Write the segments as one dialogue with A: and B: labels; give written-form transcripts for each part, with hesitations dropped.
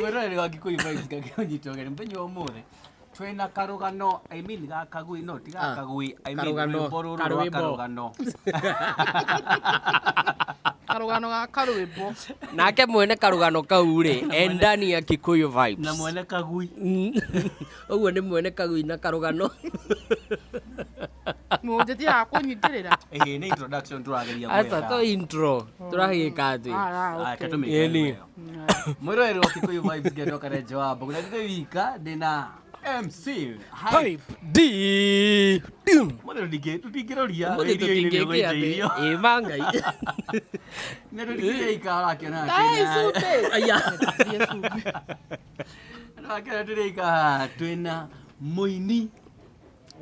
A: Mwiroreri wa Kikuyu Vibes gakĩnyitogere mũthenya ũmũthĩ twĩna karũgano I mean ga Kagui no tiga Kagui I mean rwĩmbo rũrũ rwa karũgano
B: karũgano ga karwĩmbo
C: nake mwene karũgano kau rĩ endani ya Kikuyu Vibes
A: na mwene Kagui
C: ũguo nĩ mwene Kagui na karũgano
B: mũnjĩti ya kũnyitĩrĩra
A: nĩ introduction tũrageria gwetha
C: asa to intro tũragĩka atĩ
A: katũmĩke mwĩroreri wa Kikuyu Vibes ngĩndoka Renjo Wambo na ndĩ wika ndĩna MC
C: Hype D
A: Mother tũtingĩroria
C: ĩ mangai
A: nĩ tũtingĩria ikara kĩona kĩna twĩna mũini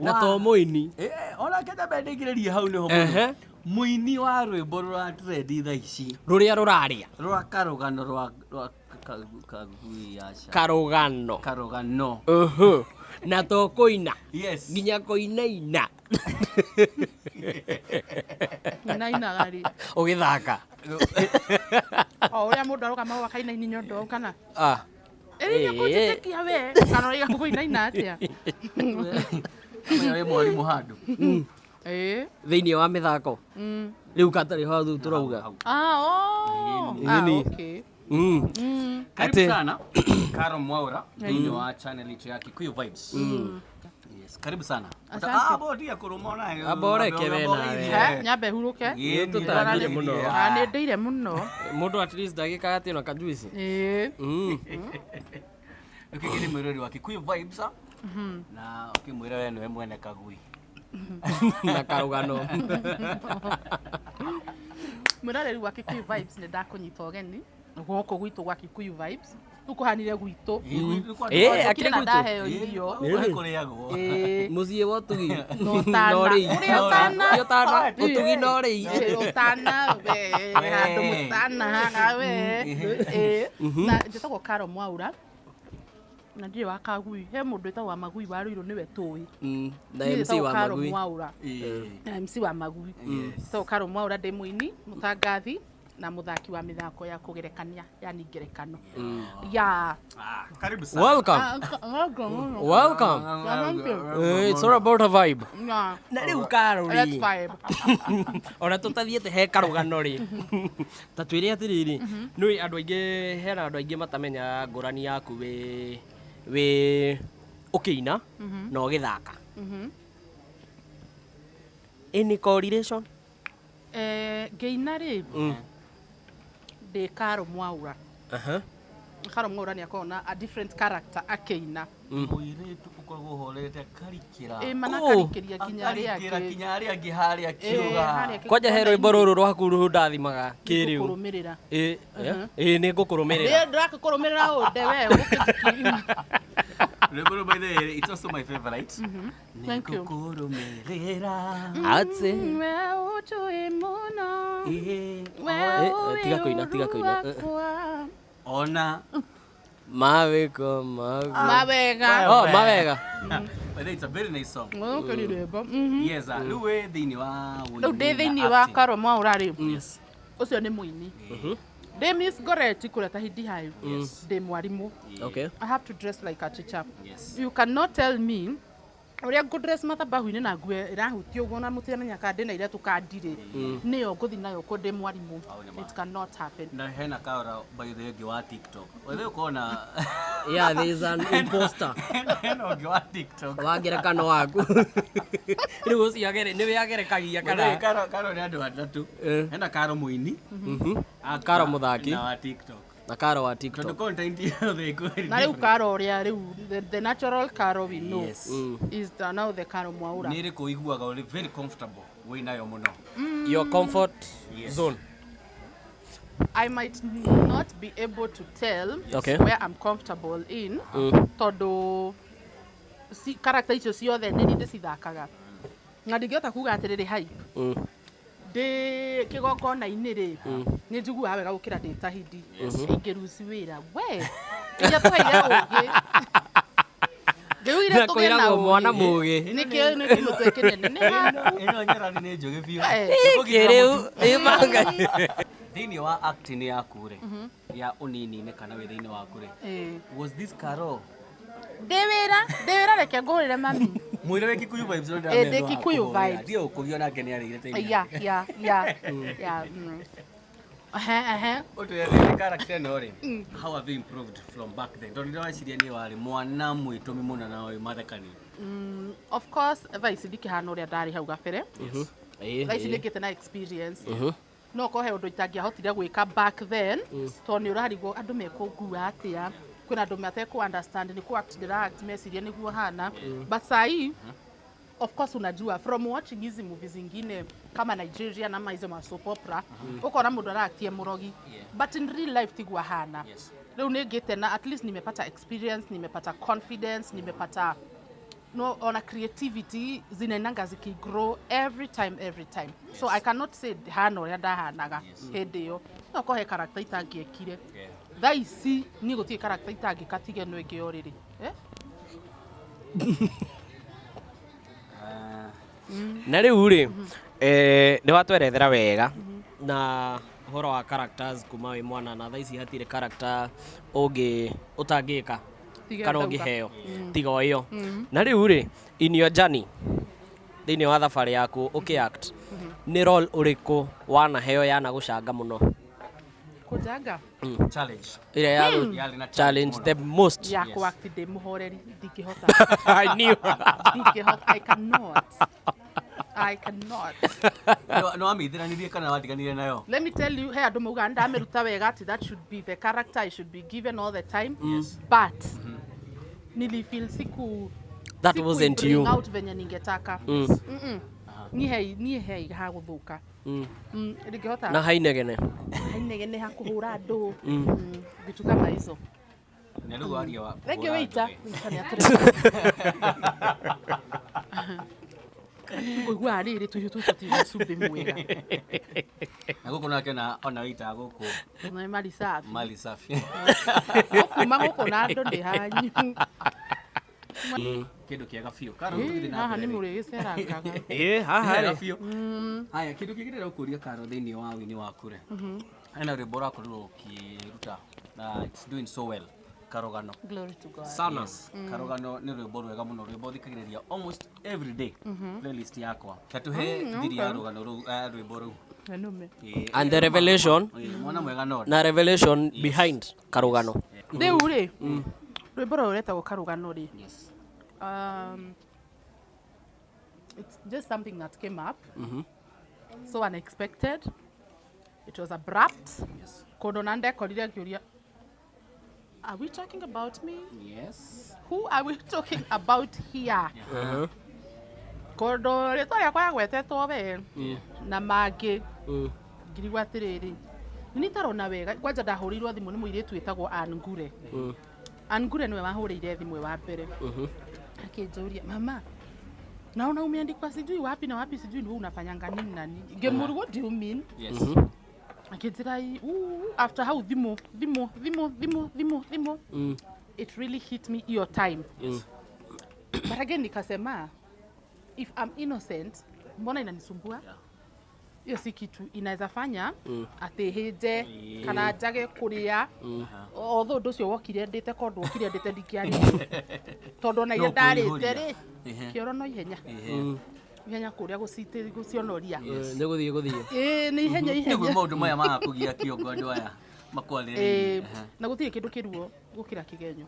C: na to mũini
A: ona kenda bendĩkĩrĩrie hau nĩho mũini wa rwĩmbo rwa trendi thaa ici
C: rũrĩa rũrarĩa
A: rwa karũgano rwa Kagui aca karũgano
C: na to kũina
A: nginya
C: kũinaina
B: inainaga rĩ
C: ũgĩthaka
B: o ũrĩa mũndũ arũgama wakainaini nyondo kana
C: ĩrĩa
B: kũnjĩtĩkia we kana ũrĩa kũinaina atĩa
A: wĩ mwarimũ handũ
C: thĩinĩ wa mĩthako rĩu katarĩ hau tũrauga
B: okay
A: karibu sana Karo Mwaura thĩinĩ wa channel yetu ya Kikuyu Vibes karibu sana bodia kurumona
C: aboreke wena
B: nyambe huruke
C: tutangire muno
B: nĩ ndeire mũno
C: mũndũ at least ndagĩka atĩ na kajuici
A: ukigiri mwirori wa Kikuyu Vibes na ukimwira we niwe mwene Kagui
C: na karũgano
B: mwiroreri wa Kikuyu Vibes nĩ ndakũnyita ũgeni gũkũ gwitũ gwa Kikuyu Vibes ũkũhanire gwitũ
C: akĩrĩ gwitũ
B: ndaheo irio
A: kũrĩagwo
C: mũciĩ wa ũtugi ũtugi no rĩ
B: ũtana we handũ mũtana we na njĩtagwo Karo Mwaura na ndiye wa Kagui he mũndũ wĩtagwo wa Magui wa Rũirũ nĩwe tũĩ
C: na MC wa Magui
B: MC wa Magui so Karo Mwaura ndĩ mũini mũtangathi na muthaki wa mithako ya kugerekania yani ngerekano
A: karibu sana
C: welcome it's all about a vibe na rĩu Karo
B: let's vibe
C: ona tũtathiĩte he karũgano rĩ ta twĩre atĩrĩrĩ nĩ andũ aingĩ hena andũ aingĩ matamenya ngũrani yaku wĩ ũkĩina na ũgĩthaka any correlation
B: ngĩina rĩ ndĩ Karo Mwaura Karo Mwaura nĩ akoragwo na a different character akĩina
A: mũirĩtu ũkoragwo ũhorete karikĩra
B: manakarikĩria kinya
A: arĩa angĩ harĩa kiuga
C: kwanja he rwĩmbo rũrũ rwaku rũrũ ndathimaga kĩrĩu
B: kũrũmĩrĩra
C: nĩ ngũkũrũmĩrĩra
B: ndĩrakũrũmĩrĩra ũnde we ũkĩthikiri
A: Remember by the way, it's also my favorite.
B: Thank you.
C: Atse. Tiga kuina.
A: Ona.
C: Mavega.
A: But it's a very nice song.
B: Okay,
A: yes, Luwe thĩinĩ
B: wa Karo Mwaura rĩ. Ũcio nĩ mũini. Miss Goreti kureta hindi hayo. Ndĩ mwarimu.
C: Okay.
B: I have to dress like a teacher.
A: Yes.
B: You cannot tell me uria go dress mathabahu-inĩ na nguo ĩrahutio ũguo na mũtĩana nyaka ndĩ na iria tũkandirĩ nĩyo ngũthi nayo kũ ndĩ mwarimu. It cannot happen.
A: Na hena kaora by the way wa TikTok. Wewe ukoona
C: yeah, there is an imposter.
A: Hena wa TikTok.
C: Wa ngerekano waku. Rĩu ũciagere nĩwe yagerekagia kana
A: Karo nĩ andũ atatũ. Hena Karo mũini.
C: Karo mũthaki.
A: Na wa TikTok.
C: Na Karo wa TikTok.
A: Tondũ content yothe ĩkwĩrĩ.
B: Na rĩu Karo ũrĩa rĩu the natural Karo we know is now the Karo Mwaura.
A: Nĩ rĩkũ iguaga ũrĩ very comfortable wĩ nayo mũno.
C: Your comfort zone.
B: I might not be able to tell where I'm comfortable in tondũ character icio ciothe nĩ ndĩcithakaga. Na ndingĩhota kuga atĩrĩrĩ Hype. Ndĩ kĩgongona-inĩ rĩ nĩ njiguaga wega gũkĩra ndĩ ta hindi ingĩruci wĩra we iria tũheire ũngĩ Nĩngwĩrire tũgĩe na
C: mwana mũgĩ
B: nĩkĩo mũtwe kĩnene nĩ haku
A: ĩno nyarani nĩ njũgĩ biũ
C: kĩrĩu ĩmanga
A: thĩinĩ wa acting yaku rĩ ya ũnini-inĩ kana wĩ thĩinĩ waku rĩ was this Carol
B: ndĩwĩra reke ngũhũrĩre mami
A: mwĩre wĩ Kikuyu vibes no
B: ndĩ Kikuyu vibes
A: ndio ũkũgio nake nĩ arĩire tĩri
B: ya
A: ũtwĩre character ĩno rĩ how have you improved from back then tondũ ndĩreciria nĩ warĩ mwana mwĩtũmi mũno na ũyũ mathekani
B: of course vaici ndikĩhana ũrĩa ndarĩ hau gabere vaici ndĩkĩte na experience no kohe ũndũ itangĩahotire gwĩka back then tondũ nĩ ũrarigwo andũ mekũngua atĩa kwĩna andũ matekũ understand nĩ ku-act ndĩra-act meciria nĩguo hana but sahi of course unajua from watching hizi movies zingine kama Nigeria na hizo ma soap opera ukona mũndũ ara-actie mũrogi but in real life tigwa hana leo nĩngĩte na at least nimepata experience nimepata confidence nimepata no ona creativity zinaendanga zikigrow every time so I cannot say hana ũrĩa ndahanaga hĩndĩ ĩyo no kohe character itangĩekire thaa ici niĩ gũtirĩ character itangĩkatige no ĩngĩ orĩrĩ
C: na rĩu rĩ nĩ watwerethera wega na ũhoro wa characters kuma wĩ mwana na thaa ici hatirĩ character ũtangĩka kana ũngĩheo tiga o ĩyo na rĩu rĩ in your journey thĩinĩ wa thabarĩ yaku ũkĩ-act nĩ role ũrĩkũ wanaheo yanagũcanga mũno
B: kujanga
A: challenge
C: ĩrĩa ya challenge the most
B: ya ku-act ndĩ mũhoreri ndingĩhota
C: I knew
B: I cannot
A: no amithiranirie kana watiganire nayo
B: let me tell you he andũ mauga ndameruta wega ati that should be the character I should be given all the time but nilifeel
C: that wasn't you
B: out venye ningetaka niĩ hei ha gũthũka ndingĩhota
C: na hainegene
B: hakuhũra andũ vitu kama hizo
A: na rĩu aria wa
B: reke waita ngũigua rĩrĩ tũhiũ tũtũ tũtirĩ cumbĩ mwega
A: na gũkũ nake ona waita gũkũ
B: na mali safi kuma gũkũ na andũ ndĩ hanyu
A: kĩndũ kĩega biũ Karo tũgĩthiĩ na
B: haha nĩ mũrĩgĩcerangaga
C: haha
A: biũ haya kĩndũ kĩngĩ ndĩrenda gũkũria Karo thĩinĩ wa wĩini waku rĩ hena rwĩmbo ũrakorirwo ũkĩruta na it's doing so well Karogano
B: glory to God
C: sana
A: Karogano nĩ rwĩmbo rwega mũno rwĩmbo thikagĩrĩria almost every day playlist yakwa tatuhe thiri ya rũgano rwĩmbo rũu
C: and the revelation
A: mwana mwega no
C: na revelation behind Karogano
B: rĩu rĩ rwĩmbo rũu rwĩtagwo Karogano rĩ it's just something that came up so unexpected it was abrupt kũndũ na ndekorire ngĩũria are we talking about me?
A: Yes.
B: Who are we talking about here? Kondo rĩtwa rĩakwa yagwetetwo we na mangĩ ngirigwo atĩrĩrĩ nĩ tarona wega kwanja ndahũrĩirwo thimũ nĩ mũirĩtu wĩtagwo Angure Angure nĩwe wahũrĩire thimũ wa mbere akĩnjũria mama naona umeandikwa sijui wapi na wapi sijui ni wewe unafanyanga nini na nini ngemuri what do you mean?
A: Yes.
B: Akitirai after how dhimo it really hit me your time but again nikasema if I'm innocent mbona inanisumbua hiyo si kitu inaweza fanya atehije kana njage kuria although ndocio wokire ndite kondu wokire ndite ndikiari tondu na ile ndarite ri kioro no ihenya ihenya kuria gucionoria
C: nĩ gũthiĩ
B: nĩ ihenya
A: nĩguo maũndũ maya ma kũgia kĩongo andũ aya makwalĩrĩire
B: na gũtirĩ kĩndũ kĩruo gũkĩra kĩgenyo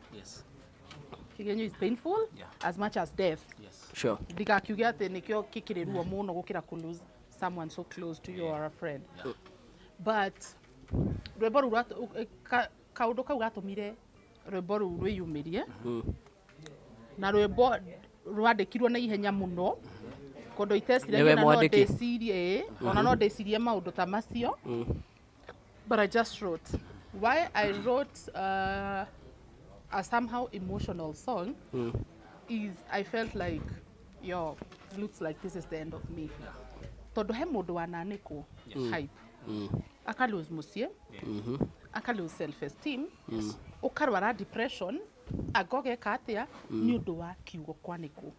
B: kĩgenyo is painful as much as death
C: sure
B: ndigakiuge atĩ nĩkĩo kĩkĩrĩ ruo mũno gũkĩra ku lose someone so close to you or a friend but rwĩmbo rũu kaũndũ kau gatũmire rwĩmbo rũu rwĩyumĩrie na rwĩmbo rwandĩkirwo na ihenya mũno kondo itesire na no ndecirie ona no ndecirie maũndũ ta macio but I just wrote why I wrote a somehow emotional song is I felt like looks like this is the end of me tondu he mundu wananiko hype aka lose mucie aka lose self esteem ukarwara depression agogeka atia ni undu wa kiugo kwa Niko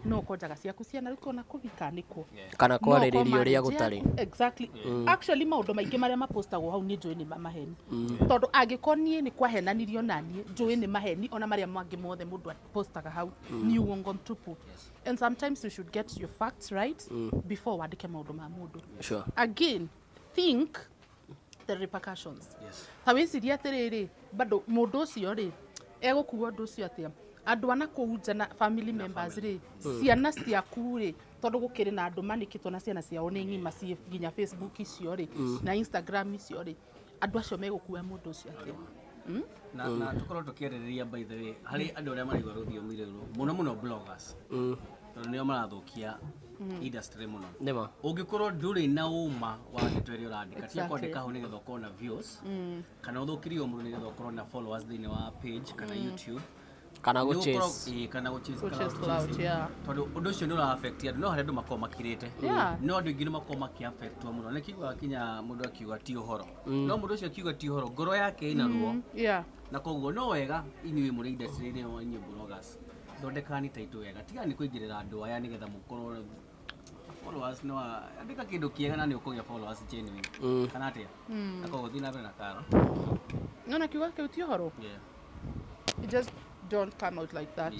B: no konjaga ciaku ciana riko na kubika Niko
C: kana kwarĩrĩria ũrĩa gũtarĩ
B: exactly actually maundu maingi maria mapostagwo hau ni njui ni maheni tondu angikonie ni kwahenanirio nani njui ni maheni ona maria mangi mothe mundu postaga hau ni uongo mtupu and sometimes you should get your facts right before wandike maundu ma mundu again think the repercussions tawiciria atiriri bado mundu ucio ri egũkuua ũndũ ũcio atĩa andũ ana kũu nja na family members rĩ ciana ciaku rĩ tondũ gũkĩrĩ na andũ manĩkĩtwo na ciana ciao nĩ ng'ima ciĩ nginya Facebook icio rĩ na Instagram icio rĩ andũ acio megũkuua mũndũ ũcio atĩa
A: na tukorwo tukĩarĩrĩria by the way harĩ andũ arĩa marigwa rũthiomi rũrũ mũno bloggers tondũ nĩo marathukia industry muno
C: nĩma
A: ũngĩkorwo ndũrĩ na ũma wa gĩtũ ĩrĩa ũrandĩka cia kwandĩka hau nĩgetha ũkorwo na views kana ũthũkĩrio mũndũ nĩgetha ũkorwo na followers thĩinĩ wa page kana YouTube
C: kana gũchase
A: tondũ ũndũ ũcio nĩ ũra-affect andũ no harĩa andũ makorwo makirĩte no andũ aingĩ nĩ makorwo makĩ-affectwo mũno nĩ kĩiguaga kinya mũndũ akiuga ti ũhoro no mũndũ ũcio akiuga ti ũhoro ngoro yake ĩna ruo na koguo no wega inyuĩ mũrĩ industry-inĩ ĩyo inyuĩ bloggers thondekani taitũ wega tigani kũingĩrĩra andũ aya nĩgetha mũkorwo followers no andĩka kĩndũ kĩega na nĩ ũkũgĩa followers genuine kana atĩa na koguo thiĩ na mbere na karo
B: no na kiuga kĩu ti ũhoro it just don't come out like that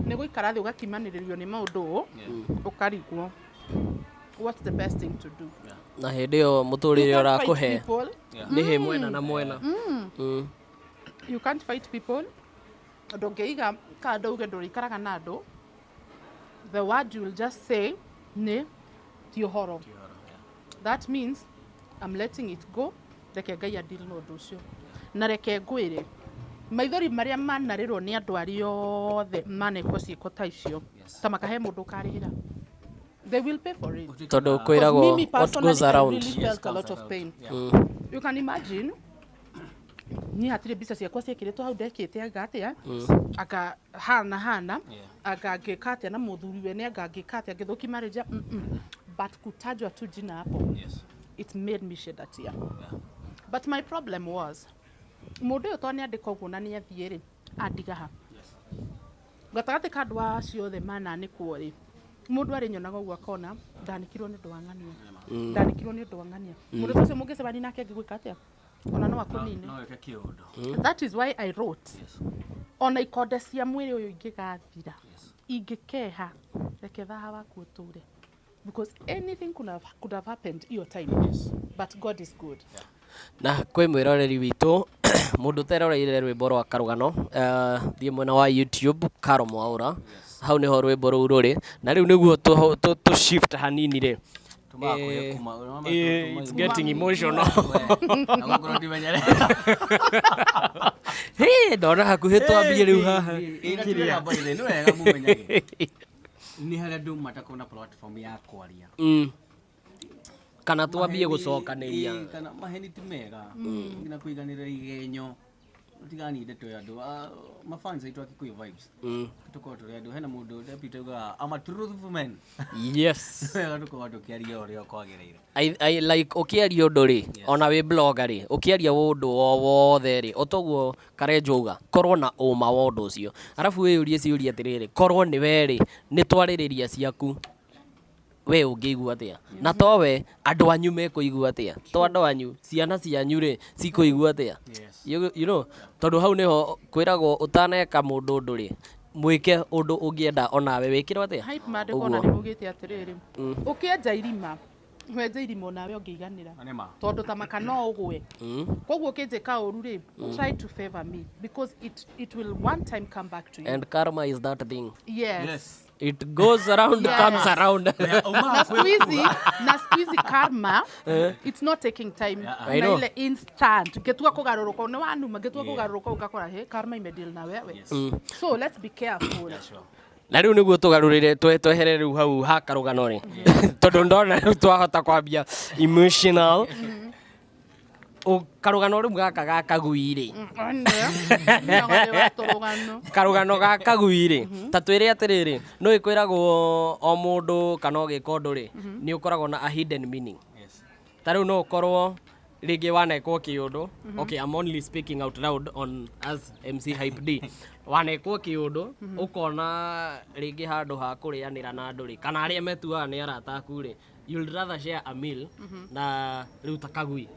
B: nĩ gũikara thĩ ũgakimanĩrĩrio nĩ maũndũ ũkarigwo what's the best thing to do
C: na hĩndĩ ĩyo mũtũrĩre ũrakũhe nĩ hĩ mwena na mwena
B: you can't fight people ndũngĩiga kando uge ndũrĩikaraga na andũ the word you will just say nĩ ti ũhoro that means I'm letting it go reke Ngai adeal na ũndũ ũcio na reke ngwĩre maithori maria manarĩrwo nĩ andũ arĩa othe manekwo ciĩko ta icio ta makahe mũndũ ũkarĩhĩra they will pay for it
C: tondũ kwĩragwo what goes around
B: felt a lot of pain you can imagine ni hatirĩ mbica ciakwa ciĩkĩrĩtwo hau ndekĩte anga atĩa aka hana anga ngĩka atĩa na mũthuri we nĩ anga ngĩka atĩa ngĩthũki marriage but kutajwa tu jina hapo it made me shed a tear but my problem was mũndũ ũyũ to nĩ andĩka ũguo na nĩ athiĩ rĩ andigaha gatagatĩ ka andũ acio othe mananĩkwo rĩ mũndũ arĩ nyonaga ũguo akona ndanĩkirwo nĩ ũndũ wa ng'ania ndanĩkirwo nĩ ũndũ wa ng'ania mũndũ ũcio mũngĩcemania nake angĩgwĩka atĩa ona no akũnine that is why I wrote ona ikonde cia mwĩrĩ ũyũ ingĩgathira ingĩkeha reke thaha waku ũtũre because anything could have happened your time but God is good
C: na kwĩ mwĩroreri witũ mũndũ ũteroreire rwĩmbo rwa karũgano thiĩ mwena wa YouTube Karo Mwaũra hau nĩho rwĩmbo rũu rũrĩ na rĩu nĩguo tũ shift hanini rĩ it's getting emotional ndona hakuhĩ twambie rĩu haha
A: nĩ harĩa andũ matakona platform ya kwaria
C: kana twambie gũcokanĩria
A: kana maheni ti mega ngina kũiganĩra igenyo tigani ndeto ya andũ mafans aitũ KIKUYU vibes tuko tũrĩ andũ hena mũndũ deputy uga I'm a truthful man
C: yes
A: tuko andũ kĩaria ũrĩa kwagĩrĩire
C: I like ũkĩaria ũndũ rĩ ona wĩ blogger rĩ ũkĩaria ũndũ wothe rĩ otoguo karenjouga korwo na ũma wa ũndũ ũcio arabu wĩyũrie ciũria atĩrĩrĩ korwo nĩ we rĩ nĩ twarĩrĩria ciaku we ũngĩigua atĩa na towe andũ anyu mekũigua atĩa to andũ anyu ciana cianyu rĩ cikũigua atĩa you know tondũ hau nĩho kwĩragwo ũtaneka mũndũ ũndũ rĩ mwĩke ũndũ ũngĩenda onawe wĩkĩrwo atĩa
B: hype mandĩko na nĩmugĩte atĩrĩrĩ ũkĩenja irima wenje irima onawe ũngĩiganĩra tondũ tamaka no ũgwe koguo ũkĩnjĩka ũru rĩ try to favor me because it will one time come back to you
C: and karma is that thing
B: yes.
C: It goes around comes around
B: na squeezy karma it's not taking time na ile instant getua kugarũrũka nĩ wanuma getua kugarũrũka ukakora he karma imedeal na wewe so let's be careful
C: na rĩu nĩguo tũgarũrĩre twehere rĩu hau ha karũgano rĩ tondũ ndona rĩu twahota kwambia emotional karũgano rĩu gaka ga Kagui rĩ karũgano ga Kagui rĩ ta twĩre atĩrĩrĩ no ĩkwĩragwo o mũndũ kana ũgĩka ũndũ rĩ nĩ ũkoragwo na a hidden meaning ta rĩu no ũkorwo rĩngĩ wanekwo kĩũndũ okay I'm only speaking out loud on as MC Hype D wanekwo kĩũndũ ũkona rĩngĩ handũ ha kũrĩanĩra na andũ rĩ kana arĩa metuaga nĩ arata aku rĩ you'd rather share a meal na rĩu ta Kagui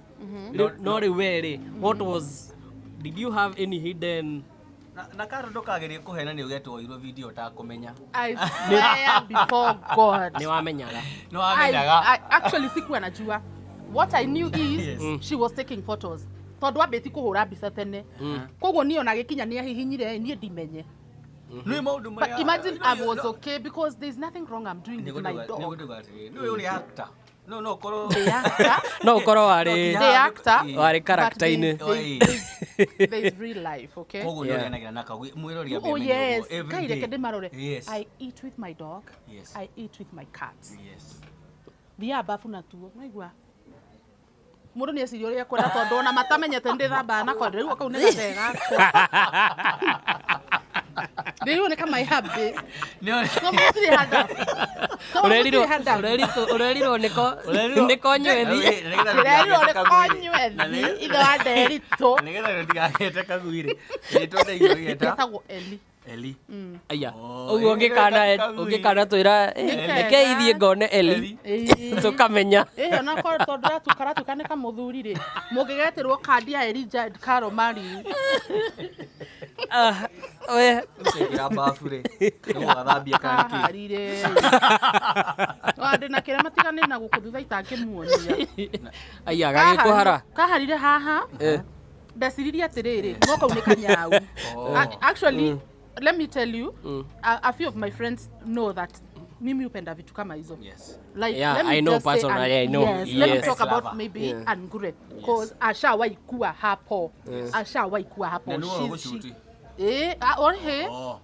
C: no rĩu we rĩ what was did you have any hidden
A: na karo ndokagerie kuhena ni ugetwo iro video ta kumenya
B: I swear before God
C: ni wamenyaga
B: actually sikuwa najua what I knew is she was taking photos tondu ambeti kuhura mbica tene koguo niyo na gikinya ni ahihinyire nie ndimenye but imagine I was okay because there's nothing wrong I'm doing with my dog
A: no uri actor no koro
C: no koro wari
B: the actor
C: wari character ini
B: there's real life okay
A: koguo ni anagira na Kagui mwirori
B: oh yes kaire kende marore I eat with my dog I eat with my cats thia bafu na tuo naigua mundu ni eciria uria kwenda tondu ona matamenyete ndithamba na kwa riu akau ni gatega riu ni kama ihabe no mutiri handa
C: ureriro niko nywethi
B: ithe wa Nderirwo
A: nigetha ndigagete Kagui ri nitwende igoro geta
B: getagwo Eli
C: aya uguo ngikana twira reke ithie ngone Eli tukamenya
B: iyo na kwa tondu ratukane ka Muthuri ri mungigetirwo kandi ya Elijah Karo Mari
C: we
A: ngira bafu ri no gathambia kanki
B: harire wande na kire matigane na gukuthutha itangimuonia
C: aya gagikuhara
B: kaharire haha ndaciriria atiriri no kau ni kanyau actually let me tell you a few of my friends know that mimi upenda vitu kama hizo like
C: yeah,
B: let me
C: I know
B: just
C: personally
B: say,
C: I know
B: let me talk about maybe Angure cause ashawahi kuwa hapo ashawahi kuwa hapo he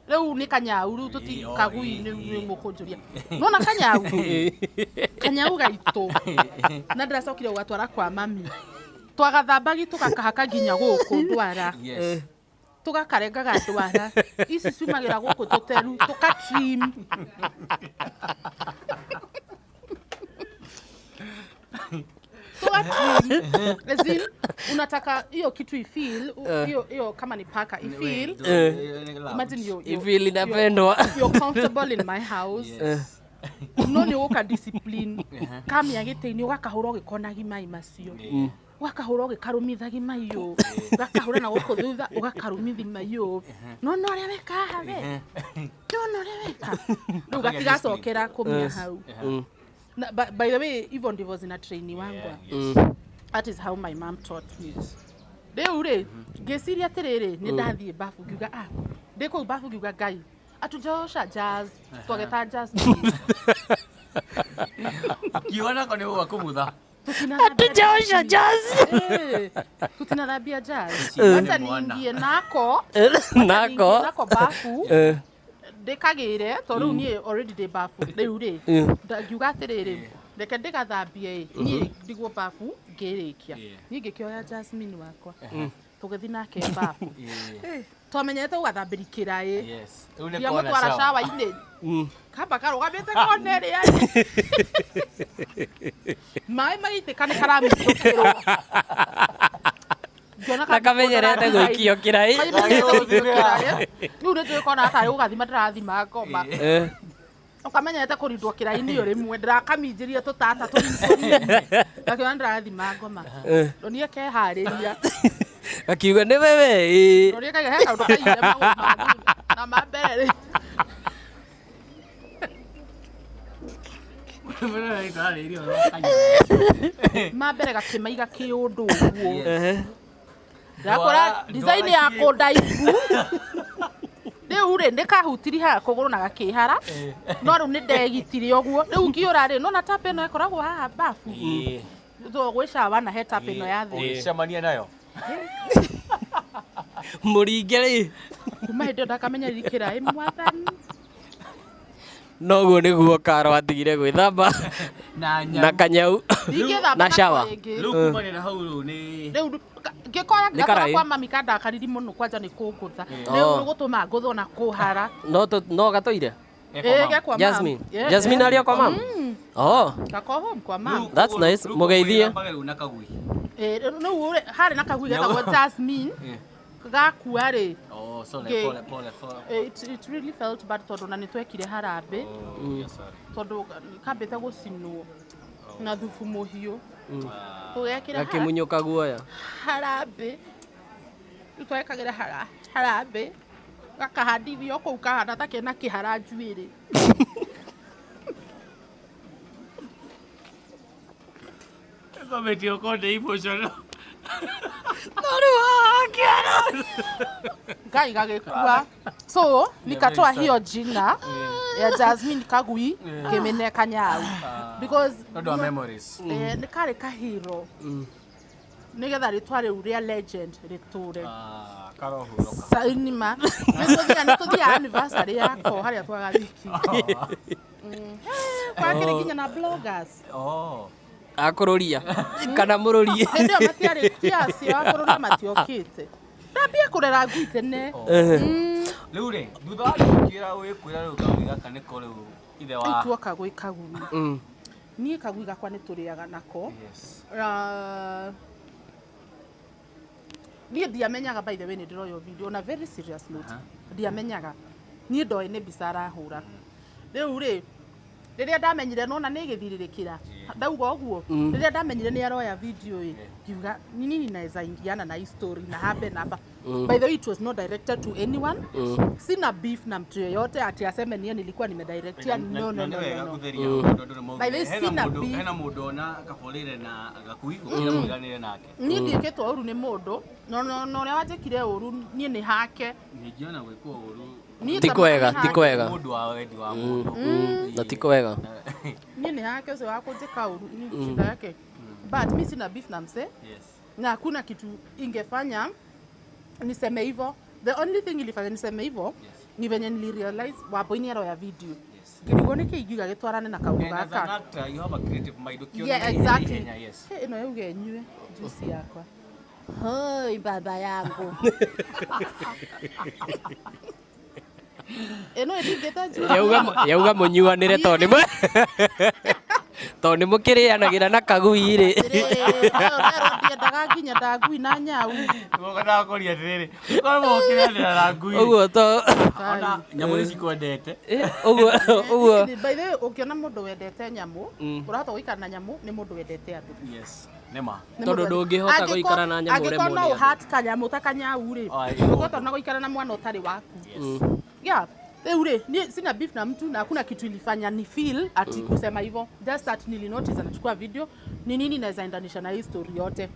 B: leo ni kanyau riu tuti Kagui ni mukunjuria nona kanyau gaito na ndiracokire gwatwara kwa mami twagathambagi tukakahaka nginya guku ndwara tugakarengaga ndwara ici ciumagira guku tuteru tukatrim Ezin unataka hiyo kitu ifeel hiyo kama ni paka ifeel imagine you
C: ifeel inapendwa
B: you're comfortable in my house no ni uka discipline kama yagite-ini ugakahura ugikonagi mai macio wakahura ugikarumithagi mayo ugakahura na guku thutha ugakarumithi mayo no ria weka have no ria weka ndu gatigacokera kumia hau by the way even ndivyo zina trainee wangwa that is how my mom taught me riu ri ngeciria atiriri ni ndathie bafu ngiuga ndiko bafu ngiuga ngai atujosha jazz twageta jazz
A: kiona kone wa kumutha
C: atujosha jazz
B: tutinarabia jazz hata niingie nako bafu ndikagire tondu ni already de bafu riu ri ngiuga atiriri reke ndigathambie ni ndigwo bafu ngirikia ni ngikioya Jasmine wakwa tugithi nake bafu twamenyete gwathambiri kirai ya mutwara shawa-ini kamba karugamite kone ria mai magitĩka nĩ karamitũkĩrwo
C: na kamenyerete gwĩkio kirai
B: rĩu nĩ twĩkona tarĩ gũgathima ndĩrathima ngoma ukamenyete kũrindwo kĩrai-inĩ rĩmwe ndĩrakaminjĩria tũtata tũnini gakiona ndĩrathima ngoma ndonire keharĩria
C: akiuga nĩ wewe
B: ndonire kaiga he kaũndũ kaire magũrũ na mambere mambere gakĩmaiga kĩũndũ ũguo ndakora design ya kũndaihu rĩu rĩ ndĩkahutiri haha kũgũrũ na gakĩhara no rĩu nĩ ndegitire ũguo rĩu ngiũra rĩ nona tap ĩno ĩkoragwo haha bafu gwĩcawa na he tap ĩno ya thĩ
A: cemania nayo
C: mũringe rĩ
B: kuma hĩndĩ ĩyo ndakamenya rikĩra mwathani
C: noguo nĩguo Karo atigire gwĩthamba na kanyau na shawa
A: rĩu kumanĩra hau rĩu nĩ
B: rĩu ngĩkoya ngakora kwa mami kandakariri mũno kwanja nĩ kũngũtha rĩu gũtũma ngũthwo na kũhara
C: no gatũire
B: gekwa
C: Jasmine arĩ kwa mama
B: gako home kwa mama
C: that's nice mũgeithie
A: na Kagui
B: no hari na Kagui getagwo Jasmine gakua ri
A: sorry pole
B: it really felt bad tondu na nitwekire harambe tondu kambite gucinwo na thubu muhiu tugekira
C: akimunyuka guoya
B: harambe twekagira harambe gakahadithio kuu kahana ta kena kihara njuiri
A: Kometio konde emotional.
B: Ngai gagikua. So, nikatoa hiyo jina ya Jasmine Kagui kimeneka nyau. Because
A: no memories.
B: Nikare kahiro. Nigetha ritwa riu ria legend riture.
A: Karohuroka.
B: Sainima. Nituthia anniversary yako haria twagathiki. Kwakire nginya na bloggers.
C: Akururia kana mururie
B: ndio matiari kiasi akorona matiokite ndambia kurera ngui tene
A: riu ri thutha wa gukira wikwira riu Kagui gaka niko riu ithe wa
B: itwo Kagui Kagui nie Kagui gakwa nituriaga nako nie ndiamenyaga by the way ndiroyo video on a very serious note ndiamenyaga nie ndoi ne bisara hura riu ri riria ndamenyire nona ni githiririkira ndauga uguo riria ndamenyire ni aroya video ngiuga nini naweza ingiana na history na habe namba by the way it was not directed to anyone sina beef na mtu yoyote ati aseme nie nilikuwa nimedirectia no by the way sina beef
A: hena mundu ona kabolire na Gakui gukira muiganire nake
B: nie ndiketwo uru ni mundu no ria wajekire uru nie ni hake
A: ningiona gwikwo uru
C: tikwega
A: mundu wa wendi wa mundu
C: na tikwega
B: nini hake uso wako jeka uru ni shida yake but mimi sina beef na mse na hakuna kitu ingefanya niseme hivyo the only thing ilifanya niseme hivyo ni venye nilirealize waboini yaro ya video kiligone kiigiga gitwarane na Kagui gaka
A: you have a creative mind
B: yeah exactly ino yuge nyue juice yakwa hoi baba yangu eno edigeta
C: yauga munyuanire to ni mukirianagira na Kagui ri
B: ndaga nginya ndagui na nyau
A: ngona koria riri ko mukirianira na ngui
C: uguo to
A: ona nyamu ni cikwendete
C: uguo
B: by the way ukiona mundu wendete nyamu urahota guikara na nyamu ni mundu wendete andu
A: nema
C: tondu ndungihota guikara na nyamu re
B: mundu no hat kanyamu ta kanyau ri ukota na guikara na mwana utari waku yeah ure ni sina beef na mtu na hakuna kitu ilifanya ni feel ati kusema hivyo just that nili notice anachukua video ni nini naweza endanisha na history yote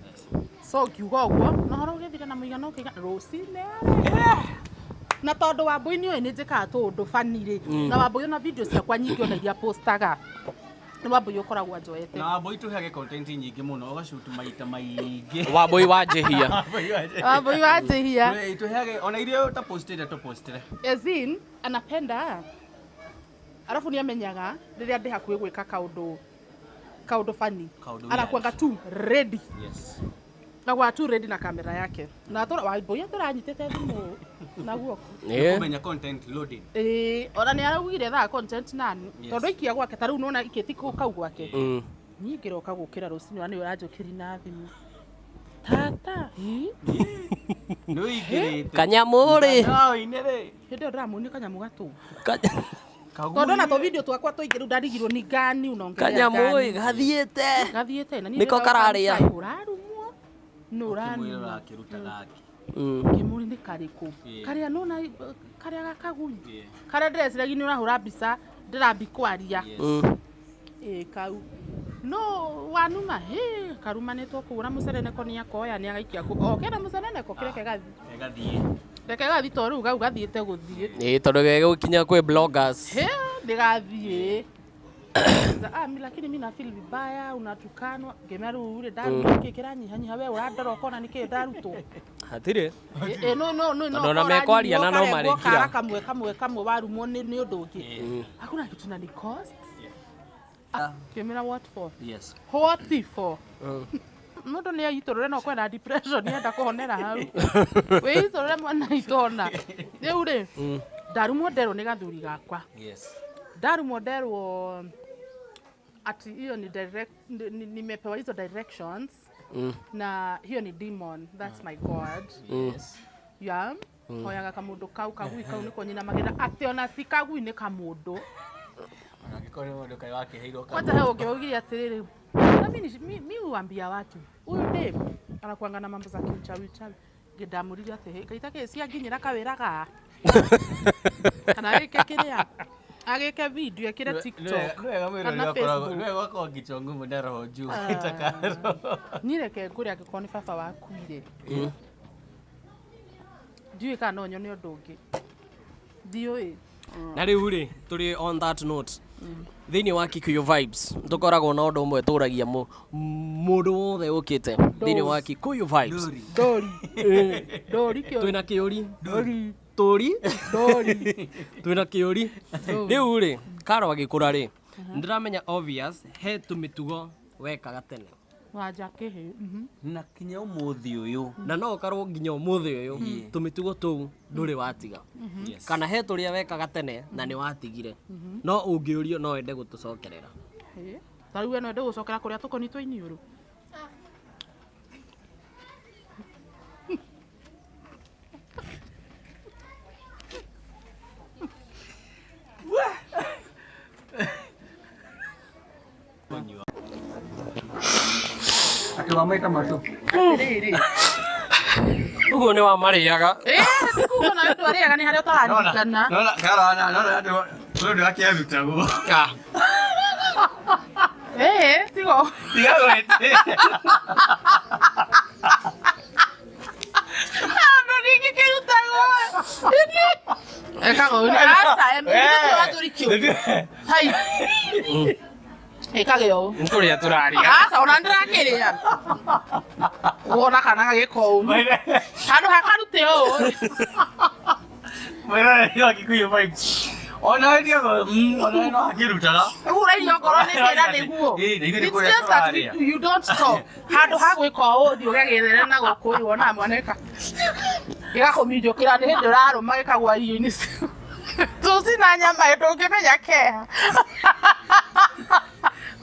B: so kiugo guo no horo gethira na muigana ukiga rosile na tondu wa boy ni njika tondu fanire na wa boy na video cia kwa nyingi ona iria postaga ni wa boy ukoragwo njoete
A: na wa boy tuheage content nyingi muno ugashoot maita maingi
C: wa boy wajehia
B: wa boy wajehia
A: we tuheage ona iria ta postire
B: ezin anapenda alafu ni amenyaga riria ndi hakuwe gwika kaundu fani anakuanga tu ready Wakwa tu ready na kamera yake na tora wa boy atoranyitete thimu na guoko
A: kumenya content loading
B: ona ni arugire tha content nani tondu ikia gwake ta riu nona iketi kau gwake ni ngiroka gukira rucini wani uranjukiri na thimu tata
A: no igirite
C: kanyamuri
A: no inere
B: hindi ndiramuoni kanyamu gatu tondu na to video twakwa tuigiru ndarigirwo ni gani unaongelea
C: kanyamu gathiete
B: na
C: niko kararia
B: urarumwo no
A: urani akiruta gaki
B: kimuri ni kariku karia nona karia gakagui karia ndresira gini urahura mbica ndirambikwaria kau no wanuma karumanitwo kugura mucereneko ni akoya ni agaikia kena mucereneko kireke gathi to riu gau gathiite guthie
C: tondu gegukinya kwi bloggers
B: ndigathie lakini mimi na feel vibaya unatukanwa ngemea riu uri ndaruki kiranyihanyiha we urandora ukona niki ndarutwo
C: hatire
B: no
C: ndona mekwaria na no marikira
B: kamwe warumwo ni undu ungi hakuna kitu na ni cost kemera what for what for mundu ni ayitorore no kwenda depression ni enda kuhonera hau we itorore mwana itona riu ri ndarumwo nderwo ni gathuri gakwa ndarumwo nderwo ati hiyo ni direct nimepewa hizo directions na hiyo ni demon, that's my god. Yes. Yeah. Hoyaga kamundu kau Kagui kau niko nyina magenda ati ona ti Kagui ni kamundu.
A: Ona gikore mundu kai wake heiro
B: kau. Hata heo ngeogiria atiriri. Na mimi huambia watu, huyu dem anakuanga na mambo za kiuchawi. Ngedamuriria ati he kaita kesi anginyira kawiraga. Kana gike kiria. Ageke video akira TikTok.
A: Kana Facebook. Nwe wako gichongu mudaro juu itakaro.
B: Nireke nguri agikoni baba wakuire. Ndiwe kana onyo ni undu ungi. Ndiwe.
C: Na riu ri turi on that note. Thini wa KIKUYU vibes tukoragwo na undu umwe turagia mundu wothe ukite thini wa KIKUYU vibes
B: Dori kyo
C: twina kiuri tori twina kiuri riu ri Karo agikura ri ndiramenya obvious he tumitugo wekaga tene
B: wanja kihi
A: na kinya umuthi uyu
C: na no karwo nginya umuthi uyu tumitugo tu nduri watiga kana he turia wekaga tene na ni watigire no ungiurio no ende gutucokerera
B: tariu eno ende gucokera kuria tukonitwo iniuru
A: ati wamaita matu
C: ugo ni wa mariaga
B: kugo na ndu ariaga ni haria utaririkana
A: no Karo ati ndu akia bitago
B: tigo
A: wete
B: niki kirutago Kagui asa embe waturikio hai Kagui
C: nturia turaria
B: asa ona ndirakiria wona kana gagiko handu hakarute
A: mwera yo KIKUYU vibes ona ndio ona no akirutaga
B: ura iyo ngoro ni kira niguo it's just that you don't stop handu hagwika audio gagithere na gukuyu wona mwaneka igakominjo kira ni hindi uraruma gikagwa irio-ini tusi na nyama ndungimenya keha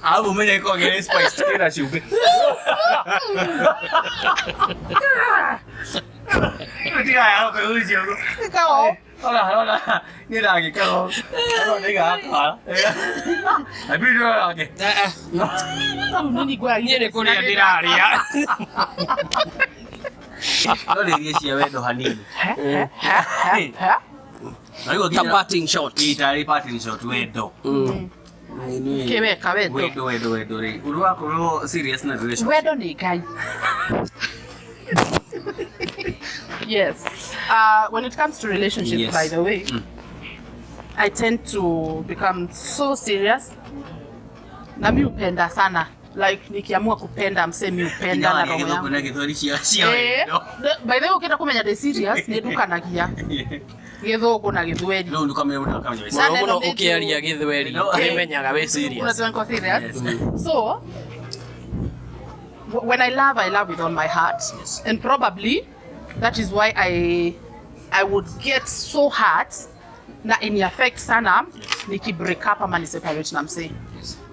A: Abu menya ko ngene spice kira shupe Ndia ya ko ujo
B: Kagui
A: Hola, ni lagi kau. Kau ni gak apa? Tapi dia lagi.
B: Nini gua
C: ni kuria ndiraria
A: No le dia sia wedo hanini.
C: ta parting shot
A: Itari parting shot wedo.
B: Kebeka wedo
A: Wedo re. Urua kuro serious na relationship.
B: wedo ni ngai Yes. When it comes to relationships,
A: Yes.
B: by the way, I tend to become so serious. Na mi upenda sana. Like nikiamua kupenda mse mi upenda na roho yangu.
A: Kuna kitu sia wedo.
B: By the way, ukienda kumenya the serious ni dukanagia. Githugu na githweri.
A: No ndukame ndukame.
C: muno ukiaria githweri nimenyaga we serious
B: Unasema niko serious. So when I love with all my heart.
A: Yes.
B: And probably that is why I would get so hurt na ini affect sana niki break up ama ni separate na mse.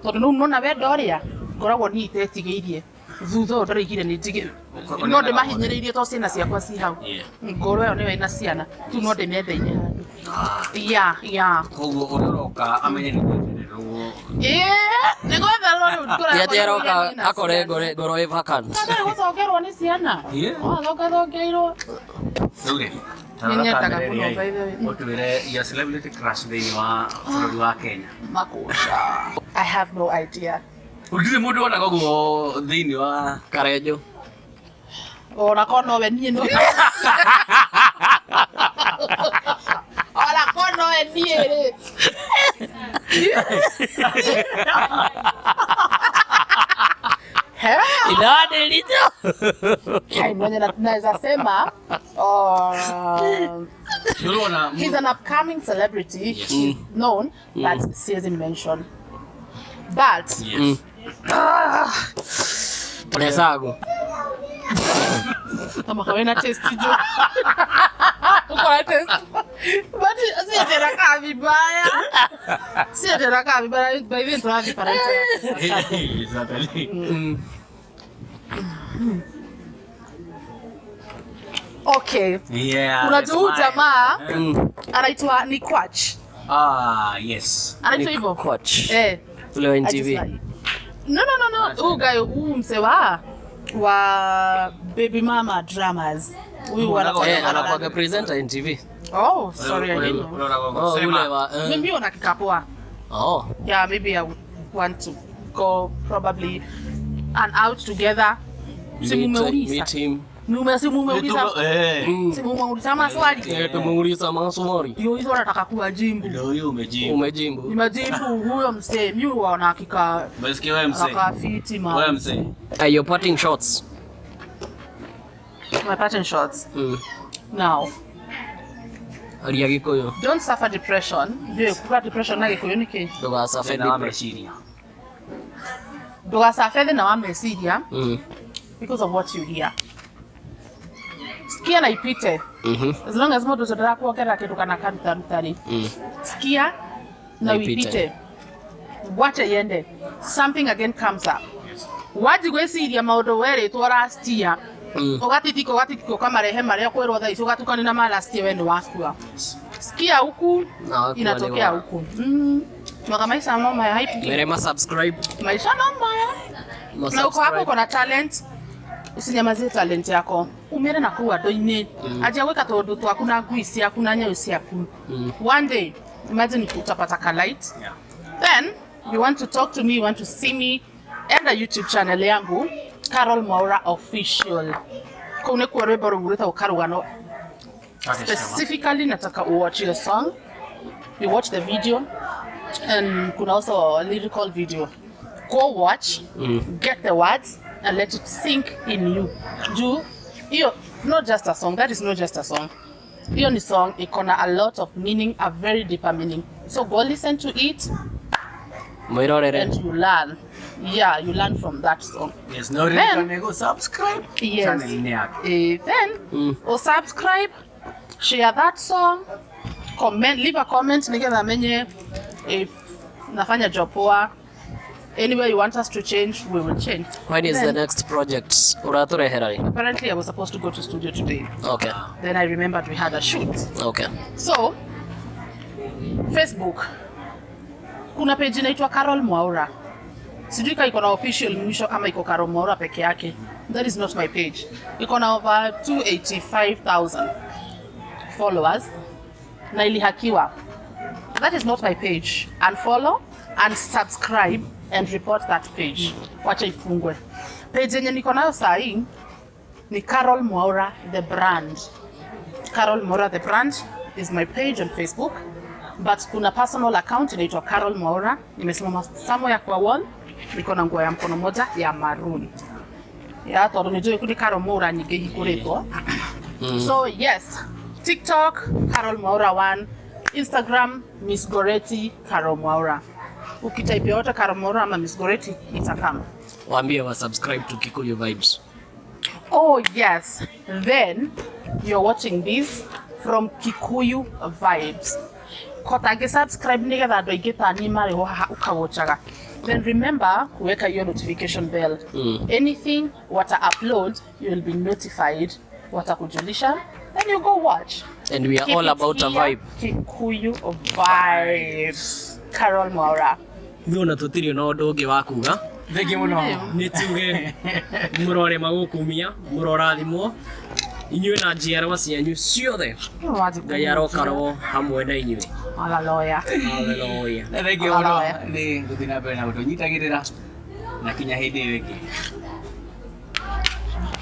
B: Tondu no nona we doria ngoragwo ni itetigeirie thutha ndarigire ni tige no de mahinyiririe to ciana ciakwa ci hau ngoro yo niwe ina ciana tu no de mendeine handu ya
A: Kogo uroroka amenye ni nderirwo.
B: nego thalo ndukora
C: tiateroka akore ngoro e vacant
B: nda gucokerwo ni ciana thokeirwo
A: Nure.
B: Ninyetaga muno by the way.
A: Otwire ya celebrity crush thini wa bururi wa Kenya.
B: Makosha. I have no idea.
A: Ugire mundu ona gogo thini wa
C: karejo
B: Ora kono we nie no. Ora kono we nie re.
C: Nderirwo
B: Hai mwenye naweza sema he's an upcoming celebrity. He's known but says in mention. But
C: Presago
B: kama kawena test jo. Uko na test. But si tena kabibaya. Si tena kabibaya by the way to have different.
A: Exactly.
B: Okay.
A: Yeah.
B: Unajua jamaa anaitwa Niko.
A: Yes.
B: Anaitwa hivyo.
C: Ule wa NTV.
B: No. Huyu mse wa Baby Mama Dramas. Huyu
C: anakuwa presenter NTV.
B: Oh, sorry, I didn't know.
C: Ule wa
B: mimi ona kikapoa. Yeah, maybe I would want to go probably and out together.
C: Meet him.
B: Simumeuliza maswali.
C: Tumeuliza maswali.
B: Hizo nataka kuwa jimbu.
A: Ndio hiyo
C: Umejimbu.
B: Nimejimbu huyo msee. Mimi wana hakika.
A: Basi wewe msee.
B: Akafiti man.
A: Wewe msee.
C: You're parting shots.
B: My parting shots. Now.
C: Aria Kikuyu.
B: Don't suffer depression. Ndio kuka depression na Kikuyu niki.
C: Doga suffer
A: na wamesiria.
B: Doga suffer na wamesiria. Because of what you hear. Sikia na ipite. As long as moto zodara kuokera kitu kana kantarutari. Sikia na ipite. Wacha yende. Something again comes up. Waji gwesiria maundu were twarastia. Ugatitiko kama rehema ria kwerwo thaa ici ugatukana na malastia we ni wakua. Sikia huku inatokea huku. Mwaka maisha mama ya hype.
C: Merema subscribe.
B: Maisha mama ya. Na uko hapo kuna talent. Usinyamazie talent yako. Umere na kuwa doine. Aja weka tondu twaku na ngui ciaku na nyau ciaku. One day, imagine utapata ka light. Then, you want to talk to me, you want to see me, enda YouTube channel yangu, Carol Mwaura Official. Kune kwa rwimbo rugurita ukarugano. Specifically, nataka watch your song. You watch the video. And kuna also a lyrical video. Go watch, get the words, and let it sink in you. Not just a song. That is not just a song. Hiyo ni song ikona a lot of meaning, a very deeper meaning. So go listen to it. And you learn. Yeah, you learn from that song.
A: Yes, no really go subscribe.
B: Yes. Then subscribe, share that song, comment, leave a comment nigetha menye if nafanya job poa. Anywhere you want us to change, we will change.
C: When is the next project?
B: Apparently, I was supposed to go to studio today.
C: Okay.
B: Then I remembered we had a shoot.
C: Okay.
B: So, Facebook. Kuna page inaitwa Carol Mwaura. Sijui kama iko na official mwisho kama iko Carol Mwaura peke yake. That is not my page. Iko na over 285,000 followers. Na ilihakiwa. That is not my page. Unfollow and subscribe and report that page. Wacha ifungwe. Page yenye niko nayo saa hii ni Carol Mwaura the brand. Carol Mwaura the brand is my page on Facebook. But kuna personal account inaitwa Carol Mwaura. Nimesimama somewhere kwa wall. Niko na nguo ya mkono moja ya maroon. Ya toro nijue kuni Carol Mwaura nyingi hikuretwo. So yes, TikTok Carol Mwaura 1, Instagram Miss Goretti Carol Mwaura. Ukitype yote Carol Mwaura ama Miss Goretti itakama.
C: Waambie wa subscribe to Kikuyu Vibes.
B: Oh yes. Then you're watching this from Kikuyu Vibes. Kotage subscribe nigetha andu aingi tani mari ho ukagochaga. Then remember kuweka your notification bell. Anything what I upload, you will be notified. Watakujulisha, then you go watch.
C: And we are all about a vibe.
B: Kikuyu Vibes. Carol Mwaura.
C: Thona tutiri no ndoge wa kuga.
A: Thenge muno.
C: Nituge murore magukumia, murorathimwo. Inyuĩ na njiarwa cianyu ciothe. Ngai arokaro hamwe na inyuĩ.
B: Hallelujah.
C: Hallelujah.
A: Thenge muno. Ni nguthina mbere na utunyitagirira na kinya hindi ĩyo ĩngĩ.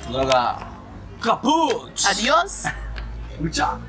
A: Tugaga kaput.
B: Adios.
A: Ciao.